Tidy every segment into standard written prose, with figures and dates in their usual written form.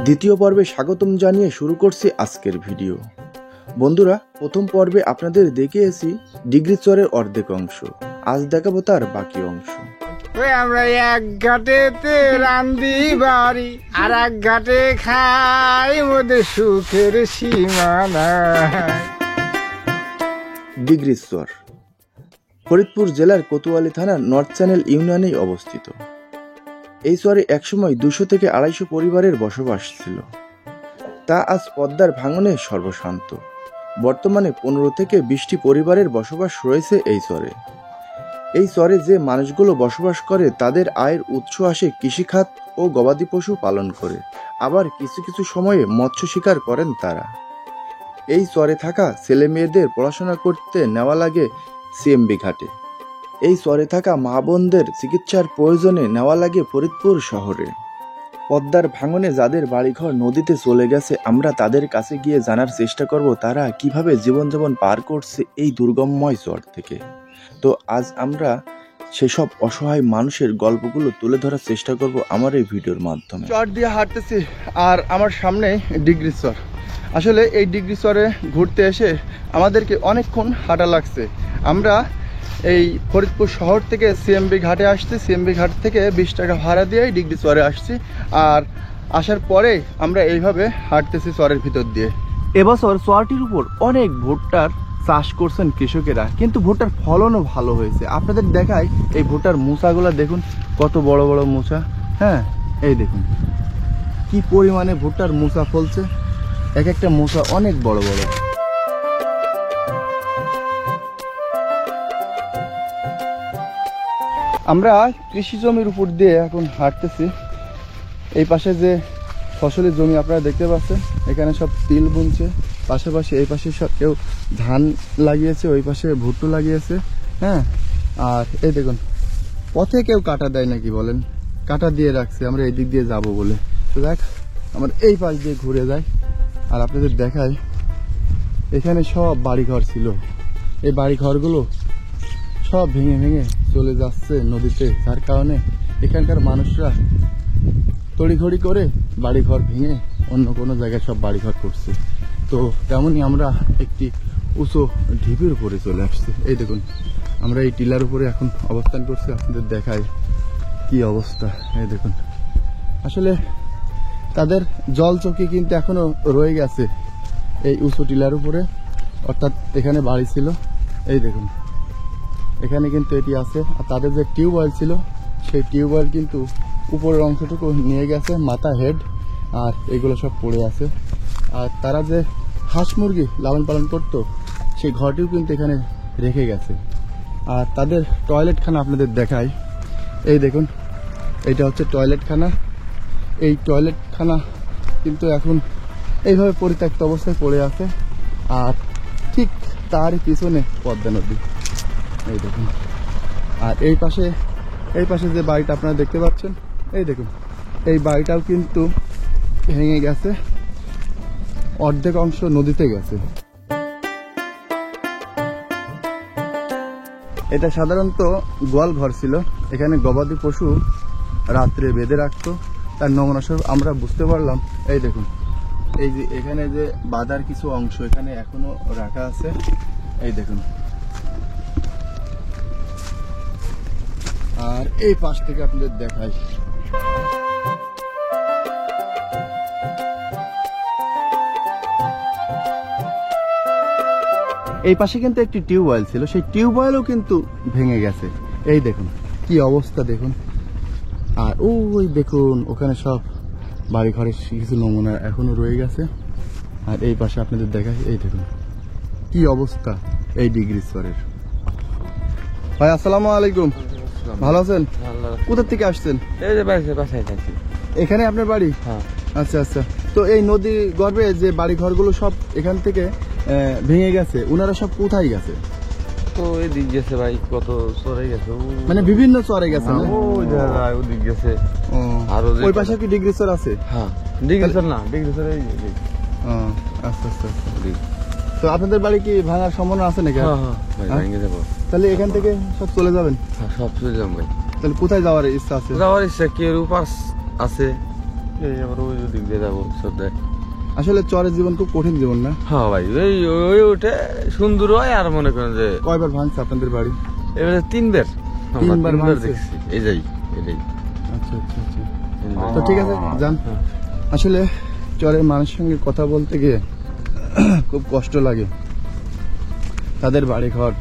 দ্বিতীয় পর্বে স্বাগতম জানিয়ে শুরু করছি আজকের ভিডিও। বন্ধুরা, প্রথম পর্বে আপনাদের দেখিয়েছি ডিগ্রি চরের অর্ধেক অংশ, আজ দেখাবো তার বাকি অংশ। আমরা এক ঘাটেতে রান্দি বাড়ি আর এক ঘাটে খাই, মধ্যে সুখের সীমানা। ডিগ্রি চর ফরিদপুর জেলার কোতোয়ালি থানার নর্থ চ্যানেল ইউনিয়নেই অবস্থিত। এই চরে একসময় 200 থেকে 250 পরিবারের বসবাস ছিল, তা আজ পদ্মার ভাঙনে সর্বশান্ত। বর্তমানে 15 থেকে 20টি পরিবারের বসবাস রয়েছে এই চরে। এই চরে যে মানুষগুলো বসবাস করে তাদের আয়ের উৎস আসে কৃষিখাত ও গবাদি পশু পালন করে, আবার কিছু কিছু সময়ে মৎস্য শিকার করেন তারা। এই চরে থাকা ছেলে মেয়েদের পড়াশোনা করতে নেওয়া লাগে সিএমবি ঘাটে। এই চরে থাকা মা বোনদের চিকিৎসার প্রয়োজনে নেওয়া লাগে ফরিদপুর শহরে। পদ্মার ভাঙনে যাদের বাড়িঘর নদীতে চলে গেছে, আমরা তাদের কাছে গিয়ে জানার চেষ্টা করব তারা কিভাবে জীবনযাপন পার করছে এই দুর্গমময় চর থেকে। তো আজ আমরা সেসব অসহায় মানুষের গল্পগুলো তুলে ধরার চেষ্টা করব আমার এই ভিডিওর মাধ্যমে। চর দিয়ে হাঁটতেছি আর আমার সামনে ডিগ্রি চর। আসলে এই ডিগ্রি চরে ঘুরতে এসে আমাদেরকে অনেকক্ষণ হাঁটা লাগছে। আমরা এই ফরিদপুর শহর থেকে সিএমবি ঘাটে আসছি, সিএমবি ঘাট থেকে 20 টাকা ভাড়া দিয়ে ডিগ্রি চরে আসছি, আর আসার পরে আমরা এইভাবে হাঁটতেছি চরের ভিতর দিয়ে। এবছর চরটির উপর অনেক ভুট্টার চাষ করছেন কৃষকেরা, কিন্তু ভুট্টার ফলনও ভালো হয়েছে। আপনাদের দেখাই এই ভুট্টার মোচাগুলো দেখুন, কত বড় বড় মোচা। হ্যাঁ, এই দেখুন কি পরিমাণে ভুট্টার মোচা ফলছে, এক একটা মোচা অনেক বড় বড়। আমরা কৃষি জমির উপর দিয়ে এখন হাঁটতেছি। এই পাশে যে ফসলের জমি আপনারা দেখতে পাচ্ছেন, এখানে সব তিল বুনছে, পাশাপাশি এই পাশে সব কেউ ধান লাগিয়েছে, ওই পাশে ভুট্টো লাগিয়েছে। হ্যাঁ, আর এই দেখুন পথে কেউ কাটা দেয় নাকি বলেন, কাটা দিয়ে রাখছে আমরা এই দিক দিয়ে যাব বলে। তো দেখ আমরা এই পাশ দিয়ে ঘুরে যাই আর আপনাদের দেখাই, এখানে সব বাড়িঘর ছিল। এই বাড়িঘরগুলো সব ভেঙে ভেঙে চলে যাচ্ছে নদীতে, যার কারণে এখানকার মানুষরা তড়িঘড়ি করে বাড়িঘর ভেঙে অন্য কোনো জায়গায় সব বাড়িঘর করছে। তো তেমনই আমরা একটি উঁচু ঢিপির উপরে চলে আসছি। এই দেখুন আমরা এই টিলার উপরে এখন অবস্থান করছি, আপনাদের দেখাই কি অবস্থা। এই দেখুন আসলে তাদের জল চৌকি কিন্তু এখনো রয়ে গেছে এই উঁচু টিলার উপরে, অর্থাৎ এখানে বাড়ি ছিল। এই দেখুন এখানে কিন্তু এটি আছে, আর তাদের যে টিউবওয়েল ছিল সেই টিউবওয়েল কিন্তু উপরের অংশটুকু নিয়ে গেছে, মাথা হেড, আর এগুলো সব পড়ে আছে। আর তারা যে হাঁস মুরগি লালন পালন করতো সেই ঘরটিও কিন্তু এখানে রেখে গেছে। আর তাদের টয়লেটখানা আপনাদের দেখাই, এই দেখুন এইটা হচ্ছে টয়লেটখানা। এই টয়লেটখানা কিন্তু এখন এইভাবে পরিত্যক্ত অবস্থায় পড়ে আছে, আর ঠিক তারই পিছনে পদ্মা নদী। এই দেখুন, আর এই পাশে যে বাড়িটা আপনারা দেখতে পাচ্ছেন, এই দেখুন এই বাড়িটাও কিন্তু ভেঙে গেছে, অর্ধেক অংশ নদীতে গেছে। এটা সাধারণত গোয়াল ঘর ছিল, এখানে গবাদি পশু রাত্রে বেঁধে রাখতো, তার নমুনা স্বরূপ আমরা বুঝতে পারলাম। এই দেখুন এই যে এখানে যে বাঁধার কিছু অংশ এখানে এখনো রাখা আছে। এই দেখুন, আর এই পাশ থেকে আপনাদের দেখাই, এই পাশে কিন্তু একটি টিউবওয়েল ছিল, সেই টিউবওয়েলও কিন্তু ভেঙে গেছে। এই দেখুন কি অবস্থা দেখুন, আর ওই দেখুন ওখানে সব বাড়ি ঘরের কিছু নমুনা এখনো রয়ে গেছে। আর এই পাশে আপনাদের দেখাই, এই দেখুন কি অবস্থা এই ডিগ্রি চরের। ভাই আসসালামু আলাইকুম, ভালো আছেন? কোথা থেকে আসছেন? এই যে বাসায় থাকি। এখানে আপনার বাড়ি? হ্যাঁ। আচ্ছা আচ্ছা, তো এই নদী গর্ভে যে বাড়ি ঘরগুলো সব এখান থেকে ভেঙে গেছে, ওনারা সব কোথায় গেছে? তো এই দিক গেছে ভাই, কত চরে গেছে, মানে বিভিন্ন চরে গেছে। ওই দেখা ওই দিক গেছে। আর ওই পাশে কি ডিগ্রি চর আছে? হ্যাঁ, ডিগ্রি চর না, ডিগ্রি চর এই। আচ্ছা আচ্ছা, তো আপনাদের বাড়ি কি ভাঙার সম্ভাবনা আছে নাকি? হ্যাঁ, ভেঙে যাবো। তাহলে এখান থেকে সব চলে যাবেন? হ্যাঁ, সব চলে যাবো ভাই। তাহলে কোথায় যাওয়ার ইচ্ছা আছে? যাওয়ার ইচ্ছা কি রূপ আছে, এই আবার ওই দিক দিয়ে যাবো সদাই। আসলে চরের জীবন খুব কঠিন জীবন না? হ্যাঁ ভাই, ওই ওই ওঠে সুন্দর হয়, আর মনে করেন যে কয়বার ভাঙছে আপনাদের বাড়ি? এবারে তিনবার তিনবার ভাঙছে? দেখছি। এই যাই এটাই। আচ্ছা আচ্ছা আচ্ছা, তো ঠিক আছে যান। আসলে চরের মানুষের সঙ্গে কথা বলতে গিয়ে খুব কষ্ট লাগে। তাদের বাড়ি ঘর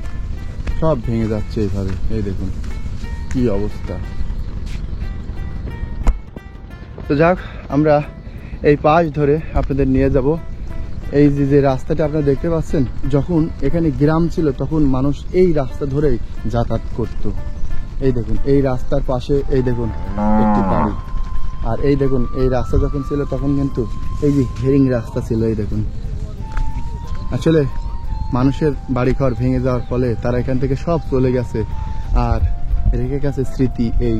সব ভেঙে যাচ্ছে এইভাবে, এই দেখুন কি অবস্থা। তো যাক, আমরা এই পাশ ধরে আপনাদের নিয়ে যাব। এই যে যে রাস্তাটা আপনারা দেখতে পাচ্ছেন, যখন এখানে গ্রাম ছিল তখন মানুষ এই রাস্তা ধরেই যাতায়াত করত। এই দেখুন এই রাস্তার পাশে এই দেখুন একটি বাড়ি, আর এই দেখুন এই রাস্তা যখন ছিল তখন কিন্তু এই যে হেরিং রাস্তা ছিল। এই দেখুন আসলে মানুষের বাড়িঘর ভেঙে যাওয়ার ফলে তারা এখান থেকে সব চলে গেছে, আর রেখে গেছে স্মৃতি এই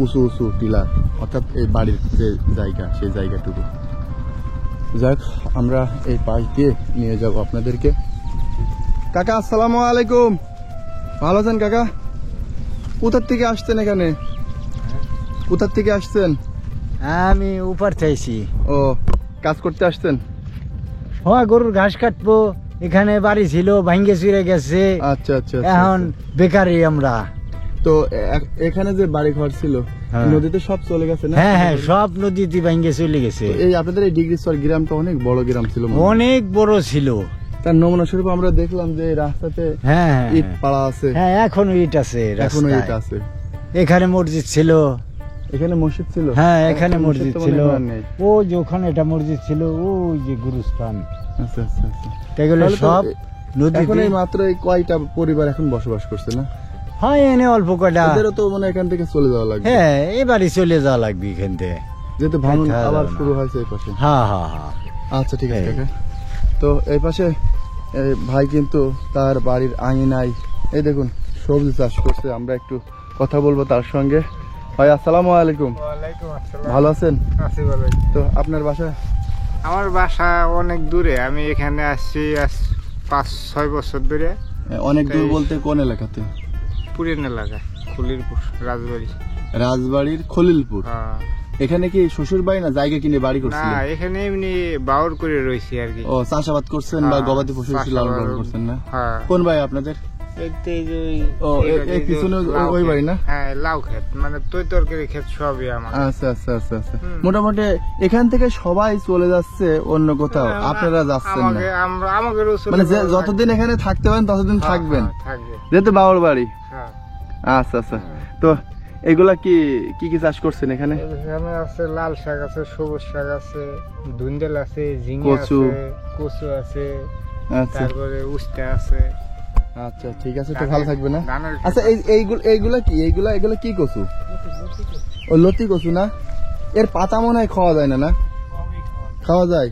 উঁচু উঁচু টিলা, অর্থাৎ এই বাড়ির যে জায়গা সেই জায়গাটুকু। যাক, আমরা এই পাশ দিয়ে নিয়ে যাব আপনাদেরকে। কাকা আসসালামু আলাইকুম, ভালো আছেন কাকা? কোথার থেকে আসছেন এখানে? কোথার থেকে আসছেন? আমি উপর চাইছি। ও, কাজ করতে আসছেন? হ্যাঁ, গরুর ঘাস কাটবো। এখানে বাড়ি ছিল, ভাঙ্গে চুরে গেছে। আচ্ছা আচ্ছা, এখন বেকারি আমরা। তো এখানে যে বাড়ি ঘর ছিল হ্যাঁ। নদীতে সব চলে গেছে না? হ্যাঁ হ্যাঁ, সব নদীতে ভাঙ্গে চলে গেছে। তো এই আপনাদের এই ডিগ্রিচর গ্রামটা অনেক বড় গ্রাম ছিল মনে হয়। অনেক বড় ছিল। তার নমুনা স্বরূপ আমরা দেখলাম যে এই রাস্তাতে হ্যাঁ হ্যাঁ, ইট পাড়া আছে, হ্যাঁ এখনো ইট আছে এখনো রাস্তায়। ইট আছে। এখানে মসজিদ ছিল। এখানে মসজিদ ছিল? হ্যাঁ, এখানে মসজিদ তো ছিল। মনে হয় আর নেই। ও যে ওখানে এটা মসজিদ ছিল, ওই যে গুরুস্থান। আচ্ছা আচ্ছা আচ্ছা। এগুলো তাহলে তো সব এখন নদীতে। এই মাত্র এই কয়টা পরিবার এখন বসবাস করছে না? হ্যাঁ, এনে অল্প কয়টা। ওদেরও তো মানে এখান থেকে চলে যাওয়া লাগবে। হ্যাঁ, এবারই চলে যাওয়া লাগবে এখান থেকে। যেহেতু ভাঙন দেখা আবার যাবে না। শুরু হয়েছে এই পাশে। হ্যাঁ হ্যাঁ হ্যাঁ। আচ্ছা ঠিক আছে এই। কাকা। তো এই পাশে এই ভাই কিন্তু তার বাড়ির আঙিনায় এই দেখুন সবজি চাষ করছে। আমরা একটু কথা বলবো তার সঙ্গে। ভাই আসসালামু আলাইকুম, ওয়ালাইকুম আসসালাম। ভালো আছেন? আছি ভালো। তো আপনার বাসা? আমার বাসা অনেক দূরে, আমি এখানে আসছি আজ 5-6 বছর ধরে। অনেক দূর এই- বলতে কোন এলাকাতে? পুরিন এলাকা, খুলিরপুর, রাজবাড়ি। রাজবাড়ির খলিলপুর। হ্যাঁ। এখানে কি শ্বশুর বাড়ি না জায়গা কিনে বাড়ি না, করছিলেন? এখানে এমনি বাউর করে রয়েছি আর কি। ও, চাষাবাদ করছেন বা হ্যাঁ, গবাদি পশু লালন পালন চাষাবাদ- করছেন না? হ্যাঁ। কোন ভাই আপনাদের? এই তো এই যে ও, এই পিছনে লাউ ওই ক্ষেত। বাড়ি না? হ্যাঁ, লাউ ক্ষেত, মানে তৈ তরকারি ক্ষেত সবই আমার। আচ্ছা আচ্ছা আচ্ছা আচ্ছা। হুম। মোটামুটি এখান থেকে সবাই চলে যাচ্ছে অন্য কোথাও, আপনারা যাচ্ছেন না? আমাকে মানে যে যতদিন এখানে থাকতে পারেন ততদিন থাকবেন, থাকবে। যেহেতু বাবার বাড়ি। হ্যাঁ। আচ্ছা আচ্ছা। তো এগুলা কি কি কি চাষ করছেন এখানে? এখানে আছে লাল শাক আছে, সবুজ শাক আছে, ধুন্দল আছে, ঝিঙে কচু। আছে, কচু আছে, আচ্ছা তারপরে উস্তা আছে। আচ্ছা ঠিক আছে, তো ভালো থাকবে না? ধানের আচ্ছা এইগুলা কি? এগুলা কি কচু? ও, লতি কচু না? এর পাতা মনে হয় খাওয়া যায় না? না খাওয়া যায়।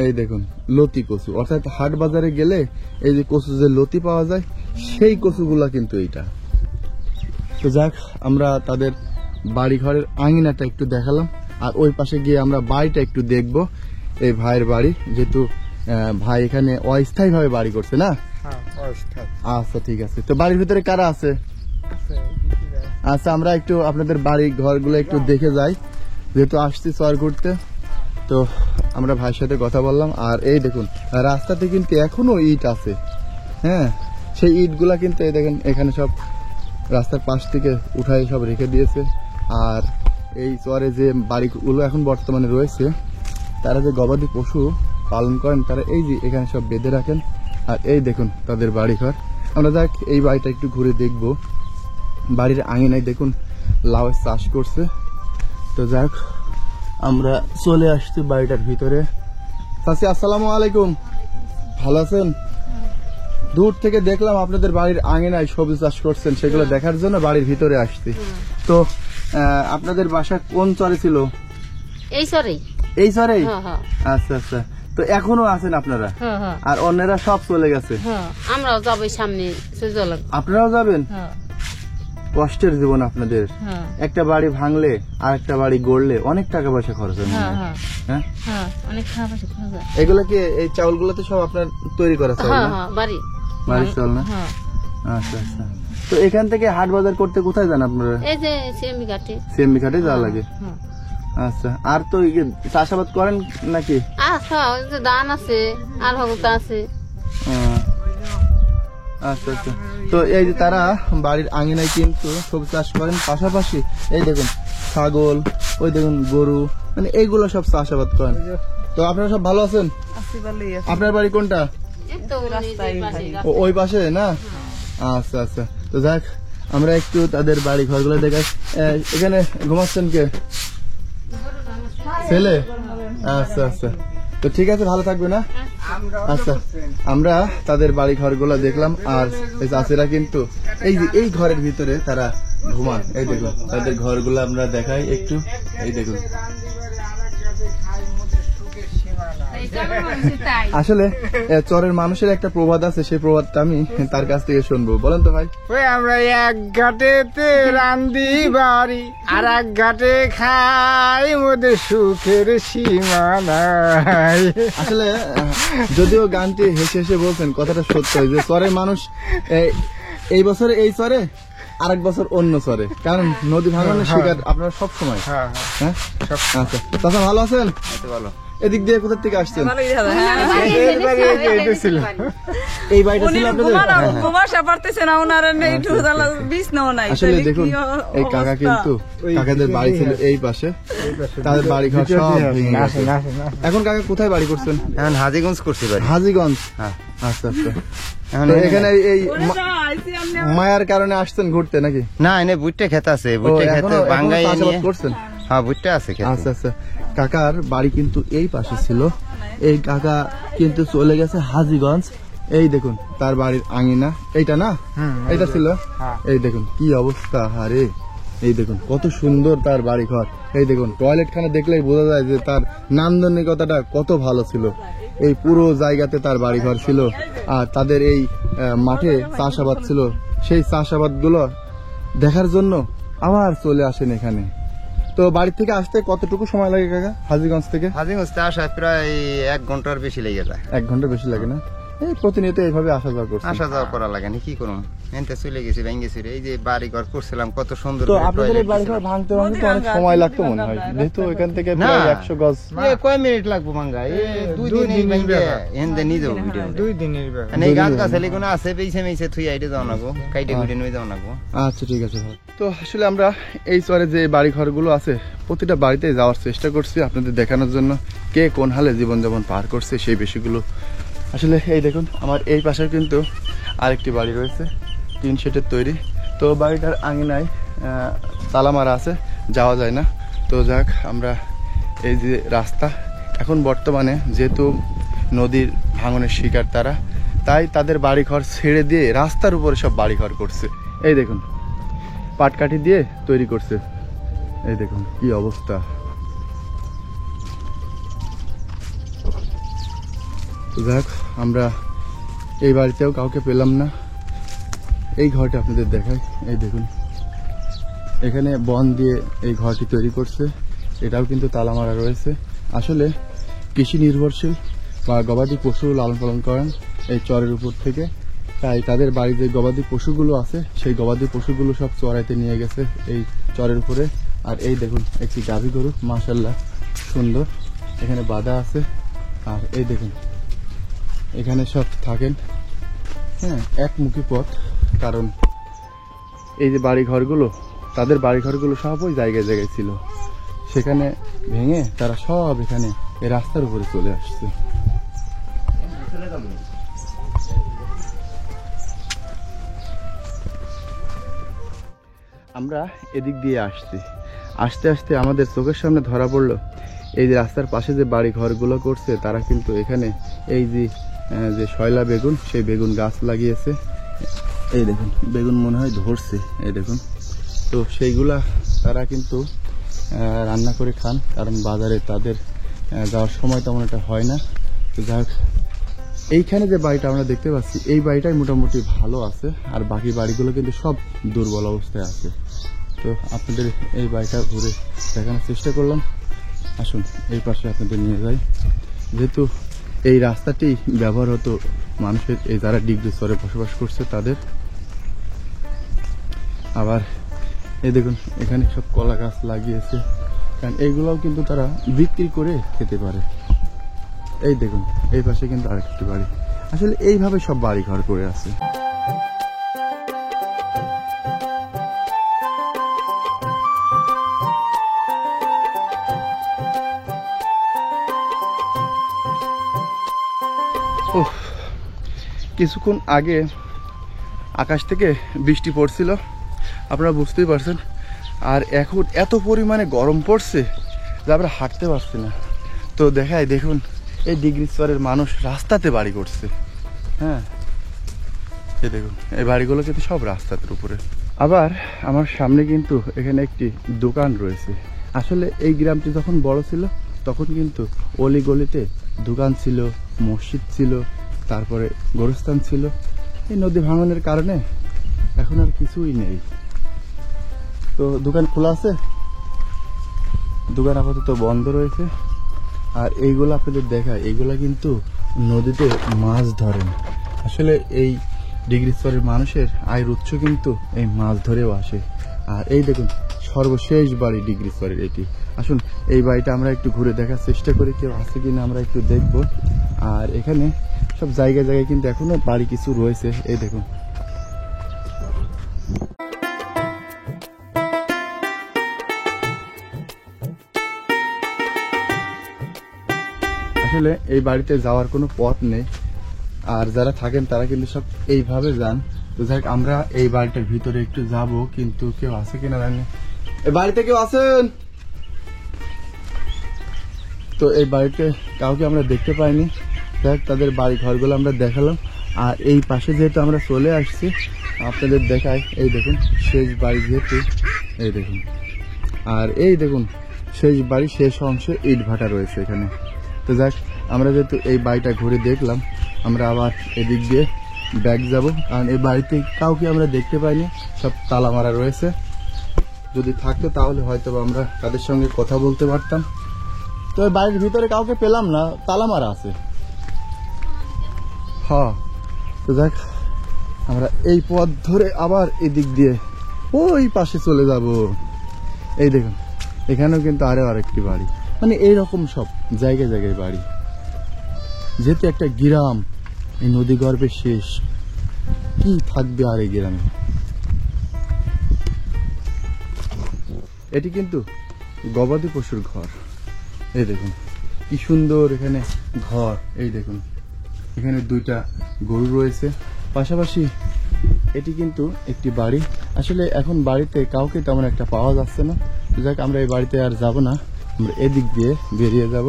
এই দেখুন লতি কচু, অর্থাৎ হাট বাজারে গেলে এই যে কচু যে লতি পাওয়া যায় সেই কচুগুলা কিন্তু এইটা। তো যাক, আমরা তাদের বাড়ি ঘরের আঙিনাটা একটু দেখালাম, আর ওই পাশে গিয়ে আমরা বাড়িটা একটু দেখব। এই ভাইয়ের বাড়ি, যেহেতু ভাই এখানে অস্থায়ী ভাবে বাড়ি করছে না? হ্যাঁ, অস্থায়ী আচ্ছা ঠিক আছে। তো বাড়ির ভিতরে কারা আছে? আছে। আচ্ছা, আমরা একটু আপনাদের বাড়ি ঘরগুলো একটু দেখে যাই, যেহেতু আসছি চর ঘুরতে। তো আমরা ভাইয়ের সাথে কথা বললাম, আর এই দেখুন রাস্তাতে কিন্তু এখনো ইট আছে। হ্যাঁ, সেই ইটগুলা কিন্তু এই দেখেন এখানে সব রাস্তার পাশ থেকে উঠাই সব রেখে দিয়েছে। আর এই চরে যে বাড়িগুলো এখন বর্তমানে রয়েছে, তারা যে গবাদি পশু পালন করেন তারা এই যে এখানে সব বেঁধে রাখেন। আর এই দেখুন তাদের বাড়িঘর। আমরা যাক এই বাড়িটা একটু ঘুরে দেখব। বাড়ির আঙিনায় দেখুন লাউ চাষ করছে। তো যাক, আমরা চলে আসছি বাড়িটার ভিতরে। চাচি আসসালামু আলাইকুম, ভালো আছেন? দূর থেকে দেখলাম আপনাদের বাড়ির আঙিনায় সবজি চাষ করছেন, সেগুলো দেখার জন্য বাড়ির ভিতরে আসছি। তো আপনাদের বাসা কোন চরে ছিল? এই সরেই। এই চরেই? হ্যাঁ হ্যাঁ আচ্ছা আচ্ছা। তো এখনো আছেন আপনারা? হ্যাঁ হ্যাঁ আর অন্যরা সব চলে গেছে? হ্যাঁ, আমরাও যাবো সামনে সুজলাম। আপনারাও যাবেন? হ্যাঁ কষ্টের জীবন আপনাদের। হ্যাঁ একটা বাড়ি ভাঙলে আর একটা বাড়ি গড়লে অনেক টাকা পয়সা খরচ হয় মনে হ্যাঁ হয়। হ্যাঁ হ্যাঁ, হ্যাঁ, অনেক খারাপ আছে খাওয়া যায়। এগুলো কি এই চাউলগুলো তো সব আপনার তৈরি করা চাউল হ্যাঁ না? হ্যাঁ, বাড়ি বাড়ির চাউল না? হ্যাঁ, আচ্ছা আচ্ছা। তো এখান থেকে হাট বাজার করতে কোথায় যান আপনারা? এই যে সিএমবি ঘাটে। সিএমবি ঘাটে যাওয়া লাগে? হ্যাঁ আচ্ছা, আর তো এই যে চাষাবাদ করেন নাকি? আচ্ছা ওই যে ধান আছে আর হগতা আছে। আচ্ছা আচ্ছা, তো এই যে তারা বাড়ির আঙিনায় কিন্তু সবজি চাষ করেন, পাশাপাশি এই দেখুন ছাগল, ওই দেখুন গরু, মানে এইগুলো সব চাষাবাদ করেন। তো আপনারা সব ভালো আছেন? আপনার বাড়ি কোনটা? এই তো ওই যে পাশে ওই পাশে না? আচ্ছা আচ্ছা, তো যাক আমরা একটু তাদের বাড়ি ঘরগুলো দেখাই। এখানে ঘুমাচ্ছেন কে? ছেলে? আচ্ছা আচ্ছা, তো ঠিক আছে, ভালো থাকবে না? আচ্ছা, আমরা তাদের বাড়ি ঘরগুলো দেখলাম, আর এই চাষিরা কিন্তু এই যে এই ঘরের ভিতরে তারা ঘুমান। এই দেখুন তাদের ঘরগুলো আমরা দেখাই একটু। এই দেখুন, আসলে চরের মানুষের একটা প্রবাদ আছে, সেই প্রবাদটা আমি তার কাছ থেকে শুনবো। বলেন তো ভাই। ওই আমরা এক ঘাটেতে রান্দি বাড়ি আর এক ঘাটে খাই, মধ্যে সুখের সীমা নাই। আসলে যদিও গানটি হেসে হেসে বলছেন, কথাটা সত্য যে চরের মানুষ এই বছরে এই চরে, আরেক বছর অন্য চরে, কারণ নদী ভাঙনের শিকার আপনারা সব সময়। হ্যাঁ হ্যাঁ, আচ্ছা চাচা ভালো আছেন? ভালো। এদিক দিয়ে কোথা থেকে আসছেন? ছিল এই বাড়িটা ছিল আপনাদের? আসলে দেখুন এই কাকা কিন্তু কাকাদের বাড়ি ছিল এই পাশে, তাদের বাড়ি ঘর সব ভেঙে গেছে। এখন কাকা কোথায় বাড়ি করছেন? এখন হাজিগঞ্জ করছি বাড়ি। হাজীগঞ্জ। হ্যাঁ। আচ্ছা আচ্ছা, তো এখানে এই মায়ার কারণে আসছেন ঘুরতে নাকি? না, এনে ভুট্টা খেতে আছে, ভুট্টা খেতে বাঙ্গাই চাষাবাদ করছেন? হ্যাঁ, ভুট্টা আছে খেতে। আচ্ছা আচ্ছা, কাকার বাড়ি কিন্তু এই পাশে ছিল, এই কাকা কিন্তু চলে গেছে হাজীগঞ্জ। এই দেখুন তার বাড়ির আঙিনা এইটা না? এইটা ছিল। এই দেখুন কি অবস্থা, আরে এই দেখুন কত সুন্দর তার বাড়ি ঘর। এই দেখুন টয়লেট খানা দেখলেই বোঝা যায় যে তার নান্দনিকতাটা কত ভালো ছিল। এই পুরো জায়গাতে তার বাড়ি ঘর ছিল, আর তাদের এই মাঠে চাষাবাদ ছিল। সেই চাষাবাদ গুলো দেখার জন্য আবার চলে আসেন এখানে। তো বাড়ি থেকে আসতে কতটুকু সময় লাগে কাকা হাজীগঞ্জ থেকে? হাজিগঞ্জ আসা প্রায় 1 ঘন্টার বেশি লেগে যায়। 1 ঘন্টা বেশি লাগে না? এই প্রতিনিয়ত এইভাবে আসা যাওয়া করছে। আসা যাওয়া করা লাগে না, কি করুন, এনতে চলে গেছি ভেঙেছি। এই যে বাড়ি ঘর করছিলাম কত সুন্দর। তো আপনাদের এই বাড়ি ঘর ভাঙতে ভাঙতে তো অনেক সময় লাগতো মনে হয়, যেহেতু এখান থেকে প্রায় 100 গজ। কয় মিনিট লাগবো মাঙ্গা? এই 2 দিন ভেঙে এনতে নিয়ে যাবো ভিডিও। 2 দিনের ব্যাপার। এই গাছ গাছালি কোনো আছে বেইছে মেইছে থুই আইতে যাও নাগো, কাইটে গুড়ে নিয়ে যাও নাগো। আচ্ছা ঠিক আছে ভাই। তো আসলে আমরা এই চরে যে বাড়ি ঘরগুলো আছে প্রতিটা বাড়িতে যাওয়ার চেষ্টা করছি আপনাদের দেখানোর জন্য, কে কোন হালে জীবনযাপন পার করছে সেই বিষয়গুলো। আসলে এই দেখুন আমার এই পাশে কিন্তু আরেকটি বাড়ি রয়েছে, টিন শেডের তৈরি। তো বাড়িটার আঙিনায় তালা মারা আছে, যাওয়া যায় না। তো যাক, আমরা এই যে রাস্তা এখন বর্তমানে যেহেতু নদীর ভাঙনের শিকার তারা, তাই তাদের বাড়িঘর ছেড়ে দিয়ে রাস্তার উপরে সব বাড়িঘর করছে। এই দেখুন পাটকাঠি দিয়ে তৈরি করছে। এই দেখুন কি অবস্থা। যাক, আমরা এই বাড়িতেও কাউকে পেলাম না। এই ঘরটা আপনাদের দেখাই। এই দেখুন এখানে বন দিয়ে এই ঘরটি তৈরি করছে, এটাও কিন্তু তালা মারা রয়েছে। আসলে কৃষি নির্ভরশীল বা গবাদি পশু লালন পালন করেন এই চরের উপর থেকে, তাই তাদের বাড়ি যে গবাদি পশুগুলো আছে সেই গবাদি পশুগুলো সব চড়াইতে নিয়ে গেছে এই চরের উপরে। আর এই দেখুন একটি গাভী গরু, মাশাআল্লাহ সুন্দর, এখানে বাঁধা আছে। আর এই দেখুন এখানে সব থাকেন, হ্যাঁ, একমুখী পথ, কারণ এই যে বাড়ি ঘরগুলো, তাদের বাড়ি ঘরগুলো সব ওই জায়গায় জায়গায় ছিল, সেখানে ভেঙে তারা সব এখানে এই রাস্তার উপরে চলে আসছে। আমরা এদিক দিয়ে আসছি, আস্তে আস্তে আমাদের চোখের সামনে ধরা পড়লো এই যে রাস্তার পাশে যে বাড়ি ঘরগুলো করছে তারা কিন্তু এখানে এই যে শয়লা বেগুন, সেই বেগুন গাছ লাগিয়েছে। এই দেখুন বেগুন মনে হয় ধরছে, এই দেখুন। তো সেইগুলা তারা কিন্তু রান্না করে খান, কারণ বাজারে তাদের যাওয়ার সময় তেমন একটা হয় না। তো যাক, এইখানে যে বাড়িটা আমরা দেখতে পাচ্ছি এই বাড়িটাই মোটামুটি ভালো আছে, আর বাকি বাড়িগুলো কিন্তু সব দুর্বল অবস্থায় আছে। তো আপনাদের এই বাড়িটা ঘুরে দেখানোর চেষ্টা করলাম। আসুন এই পাশে আপনাদের নিয়ে যাই, যেহেতু এই রাস্তাটি ব্যবহার হতো মানুষের, এই যারা ডিগ্রি স্তরে বসবাস করছে তাদের। আবার এই দেখুন এখানে সব কলা গাছ লাগিয়েছে, কারণ এইগুলোও কিন্তু তারা বিক্রি করে খেতে পারে। এই দেখুন এই পাশে কিন্তু আরেকটি বাড়ি। আসলে এইভাবে সব বাড়ি ঘর করে আছে। কিছুক্ষণ আগে আকাশ থেকে বৃষ্টি পড়ছিল, আপনারা বুঝতেই পারছেন। আর এখন এত পরিমাণে গরম পড়ছে যে আমরা হাঁটতে পারছি না। তো দেখাই দেখুন এই ডিগ্রি স্তরের মানুষ রাস্তাতে বাড়ি করছে। হ্যাঁ এই দেখুন এই বাড়িগুলো কিন্তু সব রাস্তার উপরে। আবার আমার সামনে কিন্তু এখানে একটি দোকান রয়েছে। আসলে এই গ্রামটি যখন বড় ছিল তখন কিন্তু অলি গলিতে দোকান ছিল, মসজিদ ছিল, তারপরে গোরস্থান ছিল। এই নদী ভাঙনের কারণে এখন আর কিছুই নেই। তো দোকান খোলা আছে, দোকান আপাতত বন্ধ রয়েছে। আর এইগুলো আপনাদের দেখায়, এইগুলা কিন্তু নদীতে মাছ ধরেন। আসলে এই ডিগ্রি স্তরের মানুষের আয়ের উৎস কিন্তু এই মাছ ধরেও আসে। আর এই দেখুন সর্বশেষ বাড়ি ডিগ্রি স্তরের এটি। আসুন এই বাড়িটা আমরা একটু ঘুরে দেখার চেষ্টা করি, কেউ আছে কিনা আমরা একটু দেখব। আর এখানে সব জায়গায় জায়গায় কিন্তু এখনো বাড়ি কিছু রয়েছে। এই দেখুন আসলে এই বাড়িতে যাওয়ার কোনো পথ নেই। আর যারা থাকেন তারা কিন্তু সব এইভাবে যান। তো যাই হোক আমরা এই বাড়িটার ভিতরে একটু যাব, কিন্তু কেউ আছে কিনা জানি। এই বাড়িতে কেউ আছেন? তো এই বাড়িতে কাউকে আমরা দেখতে পাইনি। যাই তাদের বাড়ি ঘরগুলো আমরা দেখালাম। আর এই পাশে যেহেতু আমরা চলে আসছি আপনাদের দেখাই, এই দেখুন শেষ বাড়ি যেহেতু, এই দেখুন। আর এই দেখুন শেষ বাড়ি, শেষ অংশে ইট ভাটা রয়েছে এখানে। তো যাক আমরা যেহেতু এই বাড়িটা ঘুরে দেখলাম, আমরা আবার এদিক দিয়ে ব্যাক যাব। কারণ এই বাড়িতে কাউকে আমরা দেখতে পাইনি, সব তালা মারা রয়েছে। যদি থাকতো তাহলে হয়তো আমরা তাদের সঙ্গে কথা বলতে পারতাম। তো এই বাড়ির ভিতরে কাউকে পেলাম না, তালা মারা আছে। হ্যাঁ তো যাক আমরা এই পথ ধরে আবার এদিক দিয়ে ওই পাশে চলে যাব। এই দেখুন এখানেও কিন্তু আরো আরেকটি বাড়ি। মানে এইরকম সব জায়গায় জায়গায় বাড়ি। যেহেতু একটা গ্রাম, এই নদী গর্ভে শেষ, কি থাকবে আর এই গ্রামে। এটি কিন্তু গবাদি পশুর ঘর। এই দেখুন কি সুন্দর এখানে ঘর। এই দেখুন এখানে দুইটা গরু রয়েছে পাশাপাশি। এটি কিন্তু একটি বাড়ি। আসলে এখন বাড়িতে কাউকে তেমন একটা পাওয়া যাচ্ছে না। যাক আমরা এই বাড়িতে আর যাব না, আমরা এদিক দিয়ে বেরিয়ে যাব।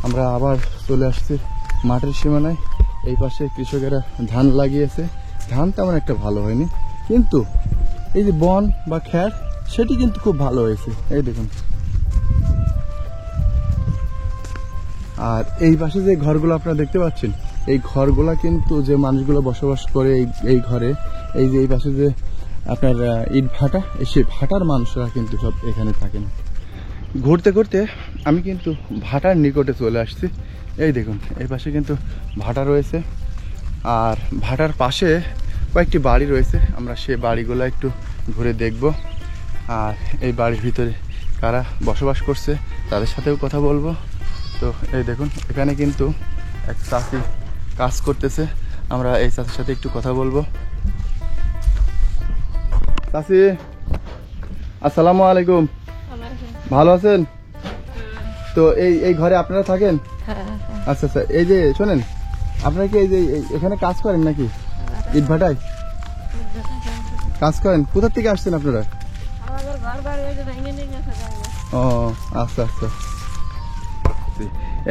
আমরা আবার চলে আসছি মাঠের সীমানায়। এই পাশে কৃষকেরা ধান লাগিয়েছে। ধান তেমন একটা ভালো হয়নি, কিন্তু এই যে বন বা খ্যার সেটি কিন্তু খুব ভালো হয়েছে। এই দেখুন। আর এই পাশে যে ঘরগুলো আপনারা দেখতে পাচ্ছেন, এই ঘরগুলা কিন্তু যে মানুষগুলো বসবাস করে এই ঘরে, এই যে এই পাশে যে আপনার ইট ভাটা, সেই ভাটার মানুষরা কিন্তু সব এখানে থাকেন। ঘুরতে ঘুরতে আমি কিন্তু ভাটার নিকটে চলে আসছি। এই দেখুন এই পাশে কিন্তু ভাটা রয়েছে। আর ভাটার পাশে কয়েকটি বাড়ি রয়েছে, আমরা সেই বাড়িগুলো একটু ঘুরে দেখব। আর এই বাড়ির ভিতরে কারা বসবাস করছে তাদের সাথেও কথা বলবো। তো এই দেখুন এখানে কিন্তু এক চাচি কাজ করতেছে, আমরা এই চাচির সাথে একটু কথা বলবো। চাচি আসসালামু আলাইকুম, ভালো আছেন? তো এই ঘরে আপনারা থাকেন? আচ্ছা আচ্ছা। এই যে শোনেন, আপনারা কি এই যে এখানে কাজ করেন নাকি? ইট ভাটায় কাজ করেন? কোথা থেকে আসছেন আপনারা? ও আচ্ছা আচ্ছা।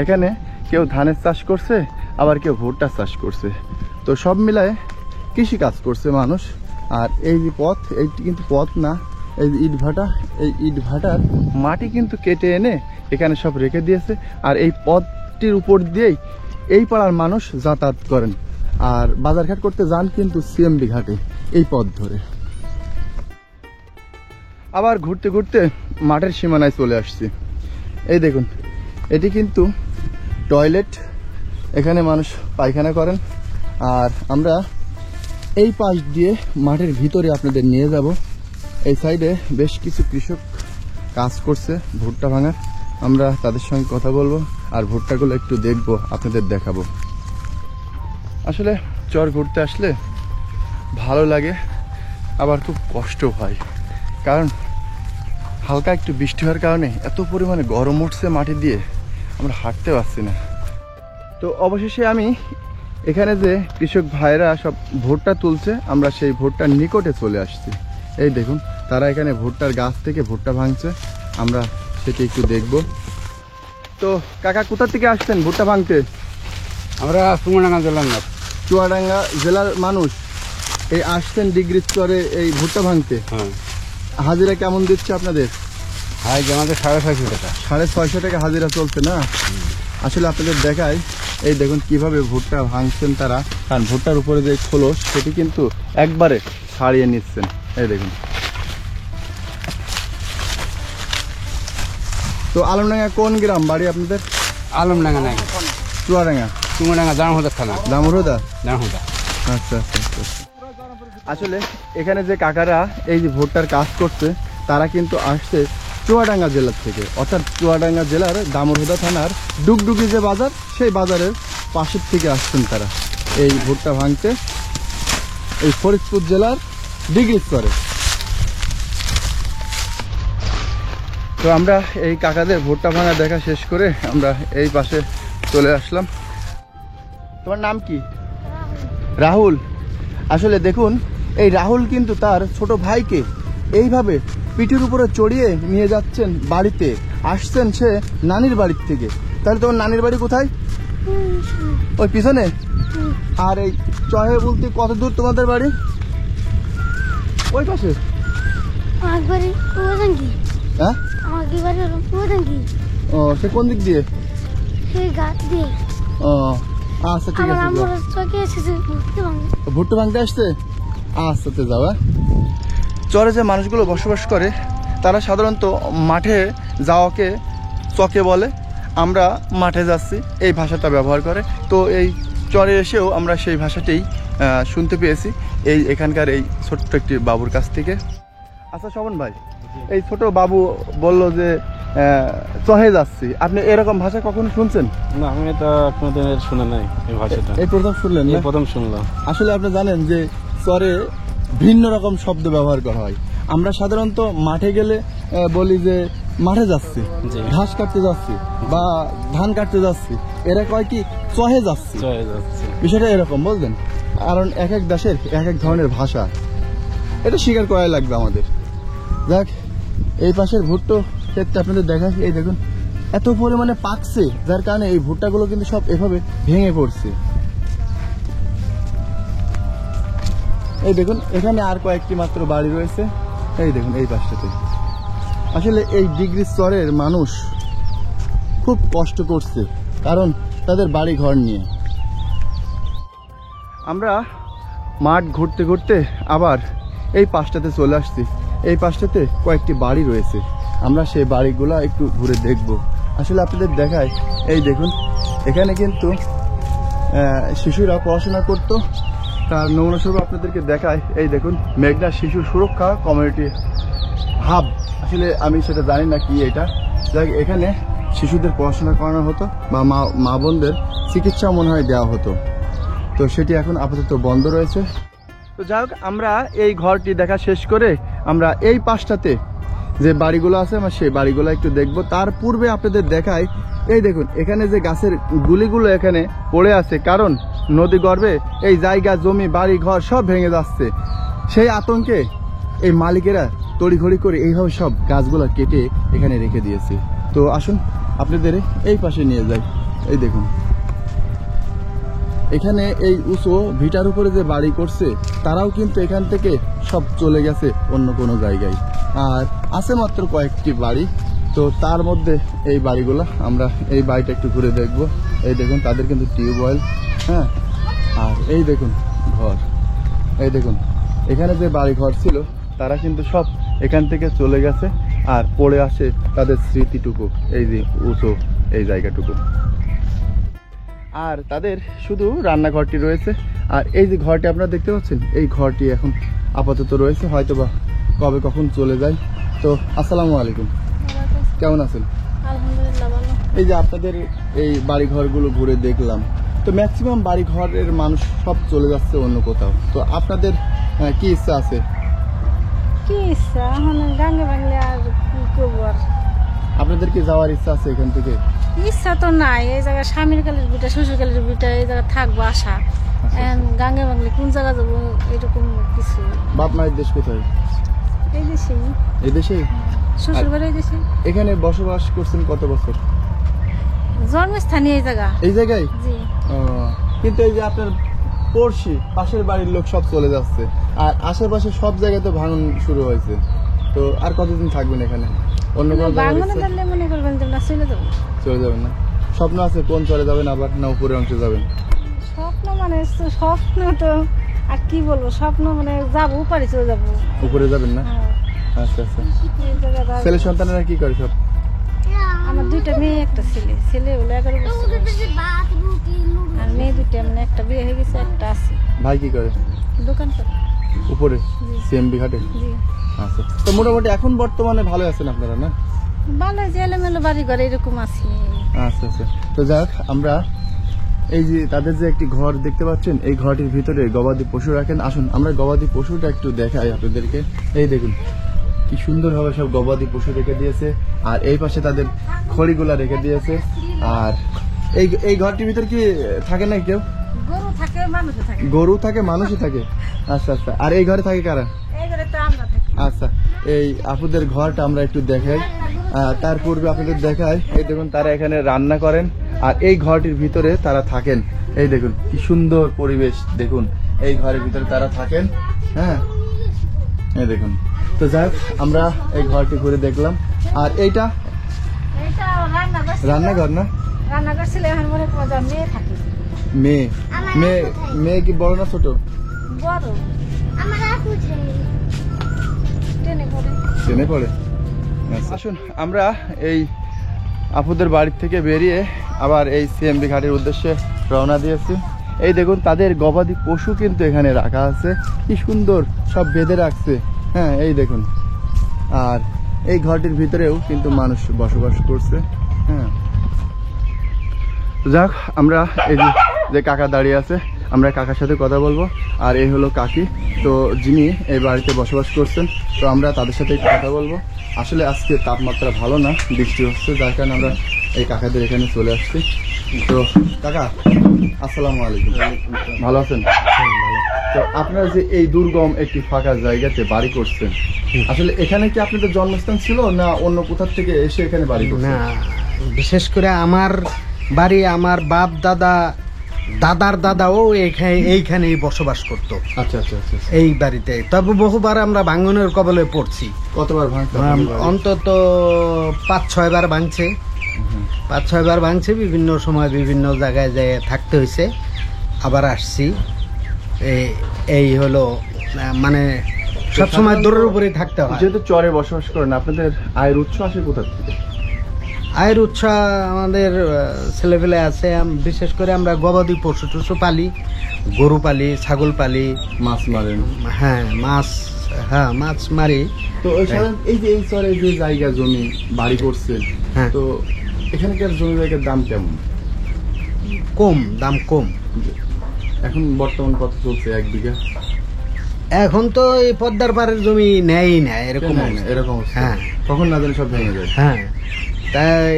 এখানে কেউ ধানের চাষ করছে, আবার কেউ ভুট্টার চাষ করছে। তো সব মিলায় কৃষি কাজ করছে মানুষ। আর এই যে পথ, এইটি কিন্তু পথ না, এই যে ইট ভাটা, এই ইট ভাটার মাটি কিন্তু কেটে এনে এখানে সব রেখে দিয়েছে। আর এই পথটির উপর দিয়েই এই পাড়ার মানুষ যাতায়াত করেন। আর বাজারঘাট করতে যান কিন্তু সিএমবি ঘাটে এই পথ ধরে। আবার ঘুরতে ঘুরতে মাঠের সীমানায় চলে আসছি। এই দেখুন এটি কিন্তু টয়লেট, এখানে মানুষ পায়খানা করেন। আর আমরা এই পাশ দিয়ে মাঠের ভিতরে আপনাদের নিয়ে যাব। এই সাইডে বেশ কিছু কৃষক কাজ করছে ভুট্টা ভাঙার। আমরা তাদের সঙ্গে কথা বলবো আর ভুট্টাগুলো একটু দেখবো, আপনাদের দেখাবো। আসলে চর ঘুরতে আসলে ভালো লাগে, আবার খুব কষ্ট হয়, কারণ হালকা একটু বৃষ্টি হওয়ার কারণে এত পরিমাণে গরম উঠছে মাটি দিয়ে, আমরা হাঁটতে পারছি না। তো অবশেষে আমি এখানে যে কৃষক ভাইরা সব ভুট্টা তুলছে, আমরা সেই ভুট্টার নিকটে চলে আসছি। এই দেখুন, তারা এখানে ভুট্টার গাছ থেকে ভুট্টা ভাঙছে, আমরা সেটি একটু দেখব। তো কাকা, কোথা থেকে আসছেন ভুট্টা ভাঙতে? আমরা চুয়াডাঙ্গা জেলার লোক। চুয়াডাঙ্গা জেলার মানুষ এই আসছেন ডিগ্রির চরে এই ভুট্টা ভাঙতে? হ্যাঁ। হাজিরা কেমন দিচ্ছে আপনাদের? হাই আমাদের 650 টাকা। 650 টাকা হাজিরা চলছে না? আসলে আপনাদের দেখায়, এই দেখুন কিভাবে ভুট্টা ভাঙছেন তারা, কারণ ভুট্টার উপরে যে খোলস সেটি কিন্তু একবারে ছাড়িয়ে নিচ্ছেন। এই দেখুন। তো আলমডাঙ্গা কোন গ্রাম বাড়ি আপনাদের? আলমডাঙ্গা নাই, চুয়াডাঙ্গা, চুয়াডাঙ্গা দামোদা থানা। দামোদা? দামোদা। আচ্ছা আচ্ছা আচ্ছা। আসলে এখানে যে কাকারা এই যে ভুট্টার কাজ করছে, তারা কিন্তু আসছে চুয়াডাঙ্গা জেলার থেকে, অর্থাৎ চুয়াডাঙ্গা জেলার দামোদা থানার ডুগডুগি যে বাজার, সেই বাজারের পাশের থেকে আসছেন তারা এই ভুট্টা ভাঙতে, এই ফরিদপুর জেলার ডিগ্রির চরে। তো আমরা এই কাকাদের ভুট্টা ভাঙা দেখা শেষ করে আমরা এই পাশে চলে আসলাম। তোমার নাম কি? রাহুল। আসলে দেখুন, এই রাহুল কিন্তু তার ছোট ভাইকে এইভাবে পিঠের উপরে চড়িয়ে নিয়ে যাচ্ছেন বাড়িতে, আসছেন সে নানির বাড়ির থেকে। তাহলে তোমার নানির বাড়ি কোথায়? ওই পিছনে। আর এই চহে বলতে কত দূর তোমাদের বাড়ি? ওই পাশে। হ্যাঁ, ও সে কোন দিক দিয়ে? ও আচ্ছা, ঠিক আছে। ভুট্টা ভাঙতে আসছে? আচ্ছা, তো যাও। চরে যে মানুষগুলো বসবাস করে তারা সাধারণত মাঠে যাওয়াকে চকে বলে, আমরা মাঠে যাচ্ছি এই ভাষাটা ব্যবহার করে। তো এই চরে এসেও আমরা সেই ভাষাটাই শুনতে পেয়েছি এই এখানকার এই ছোট্ট একটি বাবুর কাছ থেকে। আচ্ছা শোভন ভাই, এই ছোট বাবু বলল যে চহে যাচ্ছি, আপনি এরকম ভাষা কখনো শুনছেন? না, আমি তো আপনাদের শুনে নাই এই ভাষাটা, এই প্রথম শুনলেন? এই প্রথম শুনলাম। আসলে আপনি জানেন যে চরে ভিন্ন রকম শব্দ ব্যবহার করা হয়। আমরা সাধারণত মাঠে গেলে বলি যে মাঠে যাচ্ছি, ঘাস কাটতে যাচ্ছি বা ধান কাটতে যাচ্ছি, এরা কয় কি চহে যাচ্ছি। বিষয়টা এরকম বলবেন, কারণ এক এক দেশের এক এক ধরনের ভাষা, এটা স্বীকার করাই লাগবে আমাদের। দেখ, এই পাশের ভুট্টো ক্ষেত্রে আপনাদের দেখায়, এই দেখুন এত পরিমাণে পাকছে, যার কারণে এই ভুট্টাগুলো কিন্তু সব এভাবে ভেঙে পড়ছে। এই দেখুন, এখানে আর কয়েকটি মাত্র বাড়ি রয়েছে। এই দেখুন এই পাশটাতে। আসলে এই ডিগ্রি স্তরের মানুষ খুব কষ্ট করছে, কারণ তাদের বাড়ি ঘর নিয়ে। আমরা মাঠ ঘুরতে ঘুরতে আবার এই পাশটাতে চলে আসছি। এই পাশটাতে কয়েকটি বাড়ি রয়েছে, আমরা সেই বাড়িগুলো একটু ঘুরে দেখব। আসলে আপনাদের দেখায়, এই দেখুন এখানে কিন্তু শিশুরা পড়াশোনা করতো, তার নমুনা স্বরূপ আপনাদেরকে দেখায়। এই দেখুন, মেঘনা শিশু সুরক্ষা কমিউনিটি হাব, আসলে আমি সেটা জানি না কি এটা। যাক, এখানে শিশুদের পড়াশোনা করানো হতো বা মা বোনদের চিকিৎসা মনে হয় দেওয়া হতো, তো সেটি এখন আপাতত বন্ধ রয়েছে। তো যাই হোক, আমরা এই ঘরটি দেখা শেষ করে আমরা এই পাশটাতে যে বাড়িগুলো আছে আমরা সেই বাড়িগুলো একটু দেখব। তার পূর্বে আপনাদের দেখাই, এই দেখুন এখানে যে গাছের গুলিগুলো এখানে পড়ে আছে, কারণ নদী গর্ভে এই জায়গা জমি বাড়ি ঘর সব ভেঙে যাচ্ছে। সেই আতঙ্কে এই মালিকেরা তড়িঘড়ি করে এইভাবে সব গাছগুলো কেটে এখানে রেখে দিয়েছে। তো আসুন আপনাদের এই পাশে নিয়ে যাই। এই দেখুন এখানে এই উঁচু ভিটার উপরে যে বাড়ি করছে, তারাও কিন্তু এখান থেকে সব চলে গেছে অন্য কোনো জায়গায়, আর আছে মাত্র কয়েকটি বাড়ি। তো তার মধ্যে এই বাড়িগুলো, আমরা এই বাড়িটা একটু ঘুরে দেখব। এই দেখুন তাদের কিন্তু টিউবওয়েল, হ্যাঁ, আর এই দেখুন ঘর। এই দেখুন এখানে যে বাড়ি ঘর ছিল তারা কিন্তু সব এখান থেকে চলে গেছে, আর পড়ে আসে তাদের স্মৃতিটুকু, এই যে উঁচু এই জায়গাটুকু। আর তাদের শুধু রান্নাঘরটি রয়েছে, আর এই যে ঘরটি আপনারা দেখতে পাচ্ছেন, এই ঘরটি এখন আপাতত রয়েছে, হয়তোবা কবে কখন চলে যায়। তো আসসালামু আলাইকুম, কেমন আছেন? আলহামদুলিল্লাহ ভালো। এই যে আপনাদের এই বাড়ি ঘরগুলো ঘুরে দেখলাম, তো ম্যাক্সিমাম বাড়ি ঘরের মানুষ সব চলে যাচ্ছে অন্য কোথাও, তো আপনাদের কি ইচ্ছা আছে? কি ইচ্ছা এখন গাঙ্গে বাংলে আর কি করবো আর আপনাদের কি যাওয়ার ইচ্ছা আছে এখান থেকে? ইচ্ছা তো নাই, এই জায়গায় স্বামীর কালের বিটা শ্বশুর কালের বিটা এই জায়গায় থাকবো আশা। এখন গাঙ্গে বাংলে কোন জায়গা যাবো এরকম কিছু। বাপ মায়ের দেশ কোথায়? এই দেশেই, এই দেশেই? শ্বশুর বাড়ি এই দেশে, এখানে বসবাস করছেন কত বছর? জন্মস্থানীয় এই জায়গা। এই জায়গায়? জি। ও, কিন্তু এই যে আপনার পড়শি পাশের বাড়ির লোক সব চলে যাচ্ছে, আর আশেপাশে সব জায়গায় তো ভাঙন শুরু হয়েছে, তো আর কতদিন থাকবেন এখানে? অন্য কোনো জায়গায় বাংলা ইচ্ছা? ধরলে মনে করবেন যে না চলে যাবো। চলে যাবেন না? স্বপ্ন আছে কোন চলে যাবেন, আবার না উপরের অংশে যাবেন? স্বপ্ন মানে তো স্বপ্ন তো আর কি বলবো, স্বপ্ন মানে যাবো পারি চলে যাবো। উপরে যাবেন না? আচ্ছা আচ্ছা। এই জায়গাটা ছেলে সন্তানেরা কি করে সব? আমার দুইটা মেয়ে একটা ছেলে, ছেলে হলো 11 বছর আর মেয়ে দুইটা, মানে একটা বিয়ে হয়ে গেছে, একটা আছে ভাই কি করে? দোকান করে। উপরে জি। সিএমবি ঘাটে? জি আচ্ছা, তো মোটামুটি এখন বর্তমানে ভালো আছেন আপনারা না? ভালো, যে এলোমেলো বাড়ি ঘরে এরকম আছে। আচ্ছা আচ্ছা। তো যাক, আমরা এই যে তাদের যে একটি ঘর দেখতে পাচ্ছেন, এই ঘরটির ভিতরে গবাদি পশু রাখেন। আসুন আমরা গবাদি পশুটা একটু দেখাই আপনাদেরকে। এই দেখুন কি সুন্দর ভাবে সব গবাদি পশু রেখে দিয়েছে, আর এই পাশে তাদের খড়িগুলা রেখে দিয়েছে। আর এই ঘরটির ভিতরে কি থাকে না কেউ? গরু থাকে, মানুষ থাকে। গরু থাকে, মানুষই থাকে। আচ্ছা আচ্ছা। আর এই ঘরে থাকে কারা? এই ঘরে তো আমরা থাকি। আচ্ছা, এই আপুদের ঘরটা আমরা একটু দেখাই। তার পূর্বে আপনাদের দেখাই, এই দেখুন তারা এখানে রান্না করেন, আর এই ঘরটির ভিতরে তারা থাকেন। এই দেখুন কি সুন্দর পরিবেশ, দেখুন এই ঘরের ভিতরে তারা থাকেন। হ্যাঁ, এই দেখুন। তো যাই হোক, আমরা এই ঘরটি ঘুরে দেখলাম। আর এইটা এইটা রান্নাঘর, রান্নাঘর না? রান্নাঘর ছিল, এখন মনে করো যে মেয়ে থাকে। মেয়ে মেয়ে মেয়ে কি বড় না ছোট? বড় ট্রেনে করে। ট্রেনে পড়ে? আসুন আমরা এই আপুদের বাড়ি থেকে বেরিয়ে আবার এই সিএমবি ঘাটের উদ্দেশ্যে রওনা দিয়েছি। এই দেখুন তাদের গবাদি পশু কিন্তু এখানে রাখা আছে, কি সুন্দর সব বেঁধে রাখছে। হ্যাঁ, এই দেখুন। আর এই ঘরটির ভিতরেও কিন্তু মানুষ বসবাস করছে। হ্যাঁ, যাক, আমরা এই যে কাকা দাঁড়িয়ে আছে, আমরা কাকার সাথে কথা বলবো। আর এই হলো কাকি, তো যিনি এই বাড়িতে বসবাস করছেন। তো আমরা তাদের সাথে একটু কথা বলবো। আসলে আজকে তাপমাত্রা ভালো না, বৃষ্টি হচ্ছে, যার কারণে আমরা এই কাকাদের এখানে চলে আসছি। তো কাকা আসসালামু আলাইকুম, ভালো আছেন? তো আপনারা যে এই দুর্গম একটি ফাঁকা জায়গাতে বাড়ি করছেন, আসলে এখানে কি আপনাদের জন্মস্থান ছিল না অন্য কোথা থেকে এসে এখানে বাড়ি করছেন? না, বিশেষ করে আমার বাড়ি, আমার বাপ দাদা, দাদার দাদাও এইখানেই বসবাস করতো। আচ্ছা আচ্ছা আচ্ছা। এই বাড়িতে তবে বহুবার আমরা ভাঙনের কবলে পড়ছি। কতবার ভাঙছে? অন্তত 5-6 বার ভাঙছে, 5-6 বার ভাঙছে। বিভিন্ন সময় বিভিন্ন জায়গায় যেয়ে থাকতে হয়েছে, আবার আসছি। এই হলো মানে সবসময় দৌড়ের উপরে থাকতে হয়। যেহেতু চরে বসবাস করেন, আপনাদের আয়ের উৎস আসে কোথা থেকে? আয়ের উৎস আমাদের ছেলেপেলে আছে। বিশেষ করে আমরা গবাদি পশু টশু পালি, গরু পালি, ছাগল পালি, মাছ মারেন? হ্যাঁ মাছ মারি। তো এই যে এই চরে যে জায়গা জমি বাড়ি করছেন, হ্যাঁ। তো এখানকার জমি জায়গার দাম কেমন? দাম কম। এখন বর্তমান কত চলছে এক বিঘা? এখন তো এই পদ্মার পাড়ের জমি নেয়ই না, এরকম এরকম। হ্যাঁ, কখন না জানি সব ভেঙে যায়। হ্যাঁ। তাই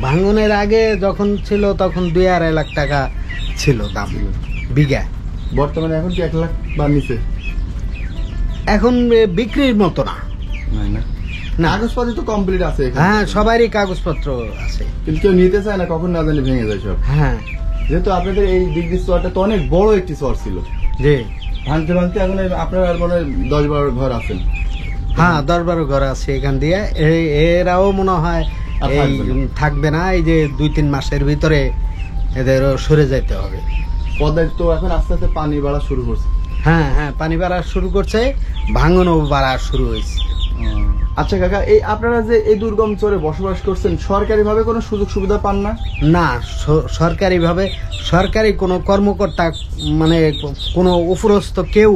ভাঙনের আগে যখন ছিল তখন 2-2.5 লাখ টাকা ছিল দাম বিঘা। বর্তমানে এখন কি 1 লাখ বা নিচে? এখন বিক্রির মতো না। না, না। কাগজপত্র তো কমপ্লিট আছে এখানে। হ্যাঁ, সবারই কাগজপত্র আছে, কিন্তু কেউ নিতে চায় না, কখন না জানি ভেঙে যায় সব। হ্যাঁ। যেহেতু আপনাদের এই দিগ্গি চরটা তো অনেক বড় একটি চর ছিল, জি। ভাঙতে ভাঙতে এখন আপনার আর মনে হয় 10-12 ঘর আছেন। হ্যাঁ, 10-12 ঘর আছে এখান দিয়ে। এরাও মনে হয় আর এই থাকবে না, এই যে 2-3 মাসের ভিতরে এদেরও সরে যেতে হবে। পদ্মায় তো এখন আস্তে আস্তে পানি বাড়া শুরু করছে। হ্যাঁ, পানি বাড়া শুরু করছে, ভাঙনও বাড়া শুরু হয়েছে। আচ্ছা কাকা, এই আপনারা যে এই দুর্গম চরে বসবাস করছেন, সরকারি ভাবে কোনো সুযোগ সুবিধা পান না? না, সরকারি কোনো কর্মকর্তা মানে কোনো উপরস্থ কেউ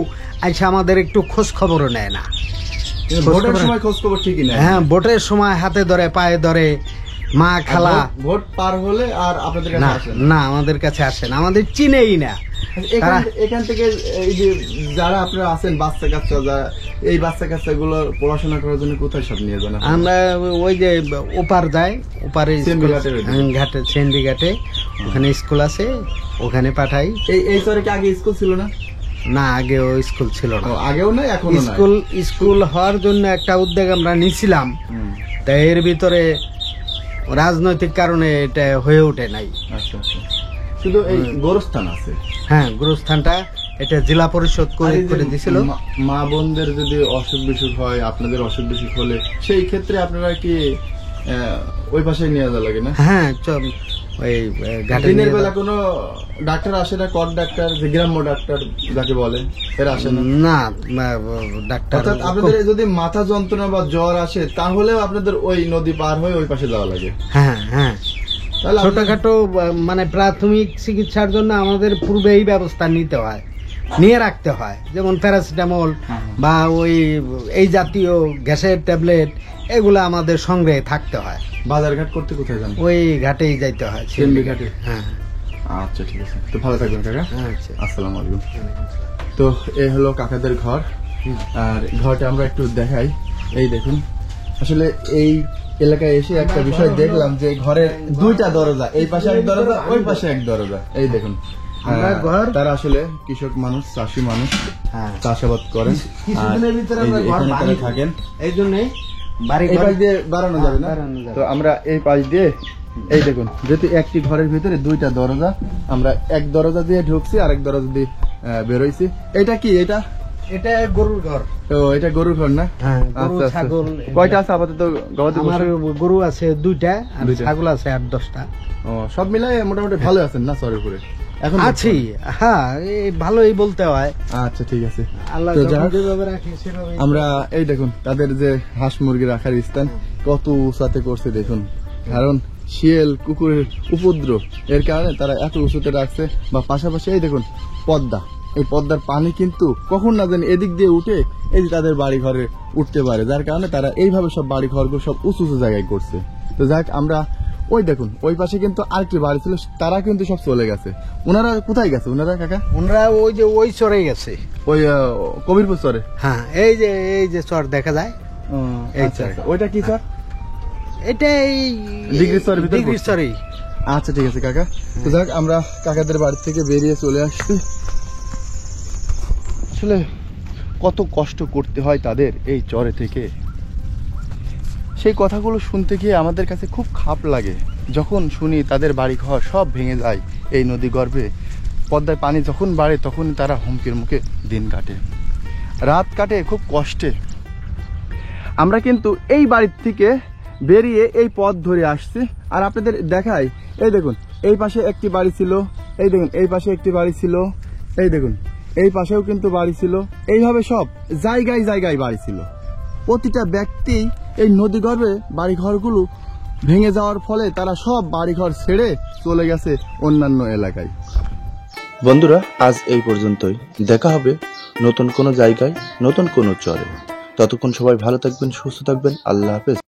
আইসা আমাদের একটু খোঁজ খবরও নেয় না। ভোটের সময় খোঁজ খবর ঠিকই নেয়। হ্যাঁ, ভোটের সময় হাতে ধরে পায়ে ধরে মা খালা। ভোট পার হলে আর আপনাদের কাছে না আসে না? না, আমাদের কাছে আসে না, আমাদের চিনেই না। এখান থেকে এই যে যারা আপনারা আছেন বাচ্চা কাচ্চা, যারা এই বাচ্চা কাচ্চা গুলো পড়াশোনা করার জন্য কোথায় সব নিয়ে যান? আমরা ওই যে ওপার যাই, ওপারে সেনবি ঘাটের ওইদিকে? ঘাটে, সেনবি ঘাটে, ওখানে স্কুল আছে, ওখানে পাঠাই। এই চরে কি আগে স্কুল ছিল না? না, আগেও স্কুল ছিল না। আগেও নাই, এখনো নাই? স্কুল হওয়ার জন্য একটা উদ্যোগ আমরা নিয়েছিলাম, তা এর ভিতরে রাজনৈতিক কারণে এটা হয়ে ওঠে নাই। আচ্ছা আচ্ছা, শুধু এই গোরস্থান আছে। হ্যাঁ, গুরুস্থানটা এটা জেলা পরিষদ করে দিয়েছিল। মা বোনদের যদি অসুখ বিসুখ হয়, আপনাদের অসুখ বিসুখ হলে সেই ক্ষেত্রে আপনারা কি ওই পাশে নিয়ে যাওয়া লাগে না? হ্যাঁ, ওই ঘাটে দিনের নিয়ে বেলা কোনো ডাক্তার আসে না? কট ডাক্তার, যে গ্রাম্য ডাক্তার যাকে বলে, এরা আসে না? না, ডাক্তার অর্থাৎ আপনাদের যদি মাথা যন্ত্রণা বা জ্বর আসে তাহলেও আপনাদের ওই নদী পার হয়ে ওই পাশে যাওয়া লাগে? হ্যাঁ হ্যাঁ, তাহলে ছোটখাটো মানে প্রাথমিক চিকিৎসার জন্য আমাদের পূর্বে এই ব্যবস্থা নিতে হয়, নিয়ে রাখতে হয়, যেমন প্যারাসিটামল বা ওই এই জাতীয় গ্যাসের ট্যাবলেট, এগুলো আমাদের সঙ্গে থাকতে হয়। বাজারঘাট করতে কোথায় যান? ওই ঘাটেই যাইতে হয়, সেনবি ঘাটে? হ্যাঁ। আচ্ছা ঠিক আছে, তো ভালো থাকবেন কাকা। আচ্ছা। আসসালামু আলাইকুম। তো এই হলো কাকাদের ঘর, আর ঘরটা আমরা একটু দেখাই। এই দেখুন, আসলে এই এলাকায় এসে একটা বিষয় দেখলাম যে ঘরের দুইটা দরজা, এই পাশে এক দরজা, ওই পাশে এক দরজা। এই দেখুন, তারা আসলে কৃষক মানুষ, চাষি মানুষ, চাষাবাদ করেন, কিছুদিনের ভিতরে আমরা ঘর এখানে তারা বানিয়ে থাকেন। এই জন্যই বাড়ি এই পাশ দিয়ে বাড়ানো যাবে না? বাড়ানো যাবে। তো আমরা এই পাশ দিয়ে, এই দেখুন, যেহেতু একটি ঘরের ভিতরে দুইটা দরজা, আমরা এক দরজা দিয়ে ঢুকছি, আরেক দরজা দিয়ে বেরোইছি। এটা কি? এটা গরুর ঘর। তো এটা গরুর ঘর না? হ্যাঁ, গরু, আচ্ছা, আচ্ছা। ছাগল। কয়টা আছে আপাতত গবাদি পশু? আমার গরু আছে 2টা, আর দুইটা। ছাগল আছে 8-10টা। ও, সব মিলাই মোটামুটি ভালো আছেন না চরের উপরে? এখন আছি, হ্যাঁ, এই ভালোই বলতে হয়। আচ্ছা ঠিক আছে। আল্লাহ তো যখন যাক, যেভাবে রাখে সেভাবে। আমরা এই দেখুন তাদের যে হাঁস মুরগি রাখার স্থান কত উঁচাতে করছে দেখুন, কারণ শিয়াল কুকুরের উপদ্রব এর কারণে তারা এত উঁচুতে রাখছে। বা পাশাপাশি এই দেখুন পদ্মা, এই পদ্মার পানি কিন্তু কখন না জানি এদিক দিয়ে উঠে এই যে তাদের বাড়ি ঘরে উঠতে পারে, যার কারণে তারা এইভাবে সব বাড়ি ঘরগুলো সব উঁচু উঁচু জায়গায় করছে। তো যাক, আমরা ওই দেখুন ওই পাশে কিন্তু আরেকটি বাড়ি ছিল, তারা কিন্তু সব চলে গেছে। ওনারা কোথায় গেছে ওনারা কাকা? ওনারা ওই যে ওই চরে গেছে। ওই কবিরপুর চরে? হ্যাঁ, এই যে চর দেখা যায়, এই আচ্ছা, চরে। আচ্ছা। ওইটা কি স্যার? এটা এই ডিগ্রি চরের ভিতরে ডিগ্রি পড়ছে? চরেই। আচ্ছা ঠিক আছে কাকা। তো যাক, আমরা কাকাদের বাড়ি থেকে বেরিয়ে চলে আসছি। আসলে কত কষ্ট করতে হয় তাদের এই চরে থেকে, সেই কথাগুলো শুনতে গিয়ে আমাদের কাছে খুব খারাপ লাগে। যখন শুনি তাদের বাড়ি ঘর সব ভেঙে যায় এই নদী গর্ভে, পদ্মায় পানি যখন বাড়ে তখন তারা হুমকির মুখে দিন কাটে, রাত কাটে খুব কষ্টে। আমরা কিন্তু এই বাড়ির থেকে বেরিয়ে এই পথ ধরে আসছি, আর আপনাদের দেখাই, এই দেখুন এই পাশে একটি বাড়ি ছিল, এই দেখুন এই পাশে একটি বাড়ি ছিল, এই দেখুন এই পাশেও কিন্তু বাড়ি ছিল, এইভাবে সব জায়গায় জায়গায় বাড়ি ছিল। প্রতিটা ব্যক্তি এই নদীগর্ভে বাড়িঘরগুলো ভেঙে যাওয়ার ফলে তারা সব বাড়িঘর ছেড়ে চলে গেছে অন্যান্য এলাকায়। বন্ধুরা, আজ এই পর্যন্তই। দেখা হবে নতুন কোনো জায়গায়, নতুন কোনো চরে। ততক্ষণ সবাই ভালো থাকবেন, সুস্থ থাকবেন। আল্লাহ হাফেজ।